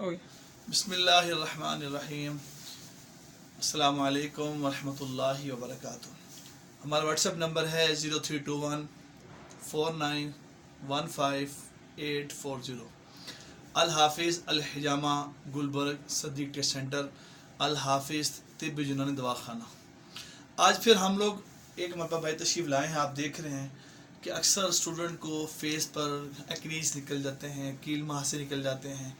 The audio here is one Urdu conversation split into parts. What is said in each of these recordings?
بسم اللہ الرحمن الرحیم. السلام علیکم ورحمۃ اللہ وبرکاتہ. ہمارا واٹس ایپ نمبر ہے 0321491580. الحافظ الحجامہ گلبرگ صدیق ٹیسٹ سینٹر الحافظ طب یونانی دواخانہ. آج پھر ہم لوگ ایک مرتبہ بھائی تشریف لائے ہیں. آپ دیکھ رہے ہیں کہ اکثر اسٹوڈنٹ کو فیس پر ایکنیز نکل جاتے ہیں, کیل مہاثے نکل جاتے ہیں,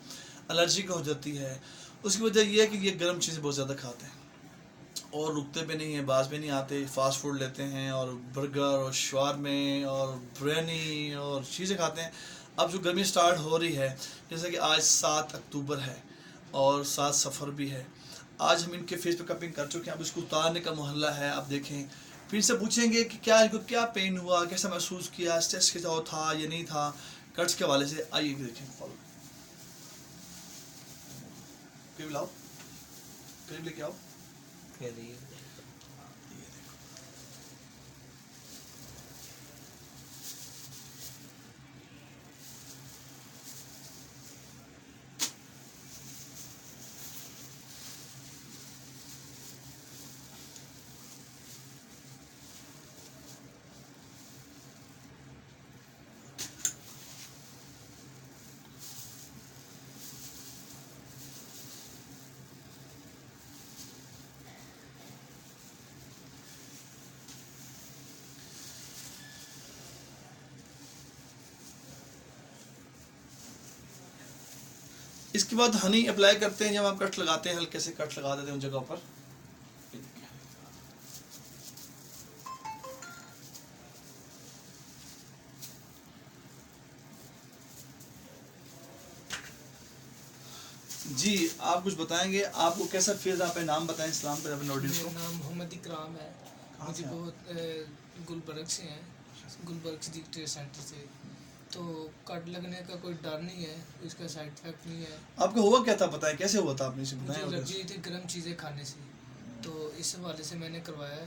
الرجی ہو جاتی ہے. اس کی وجہ یہ ہے کہ یہ گرم چیزیں بہت زیادہ کھاتے ہیں اور رکتے بھی نہیں ہیں, باز بھی نہیں آتے, فاسٹ فوڈ لیتے ہیں اور برگر اور شوارمے اور بریانی اور چیزیں کھاتے ہیں. اب جو گرمی سٹارٹ ہو رہی ہے, جیسے کہ آج 7 اکتوبر ہے اور 7 صفر بھی ہے. آج ہم ان کے فیس پہ کپنگ کر چکے ہیں, اب اس کو اتارنے کا محلہ ہے. آپ دیکھیں, پھر سے پوچھیں گے کہ کیا ان کو کیا پین ہوا, کیسا محسوس کیا, اسٹریس کیسا تھا یا نہیں تھا, کٹس کے حوالے سے. آئیے دیکھیں, فالو قریب لاؤ, قریب لے کے آؤ. اس کے بعد ہنی اپلائی کرتے ہیں. جب آپ کٹ لگاتے ہیں, ہلکے سے کٹ لگا دیتے ہیں ان جگہوں پر. جی آپ کچھ بتائیں گے, آپ کو کیسا فیل, آپ نام بتائیں اسلام پر اپنے آڈینس کو. میرا نام محمد اکرام ہے. مجھے بہت گلبرگ سے ہیں, گلبرگ صدیق ٹیسٹ سینٹر سے. تو کٹ لگنے کا کوئی ڈر نہیں ہے, اس کا سائڈ افیکٹ نہیں ہے. آپ کو ہوا کیا تھا, بتائیں کیسے ہوا تھا, آپ نے اسے مجھے بتایا. الرجی تھی گرم چیزیں کھانے سے, تو اس حوالے سے میں نے کروایا ہے.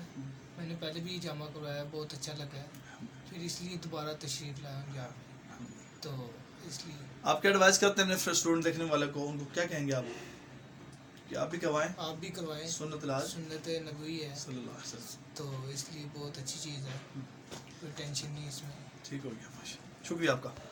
میں نے پہلے بھی حجامہ کروایا, بہت اچھا لگا ہے. پھر اس لیے دوبارہ تشریف لایا ہوں یہاں. تو اس لیے آپ کیا ایڈوائز کرتے ہیں اپنے اسٹوڈنٹ دیکھنے والے کو, ان کو کیا کہیں گے آپ کہ آپ بھی کروائیں؟ آپ بھی کروائیں, سنت علاج سنت نبوی ہے صلی اللہ علیہ وسلم. تو اس لیے بہت اچھی چیز ہے, کوئی ٹینشن نہیں اس میں. ٹھیک ہو گیا, ماشاء اللہ, شکریہ آپ کا.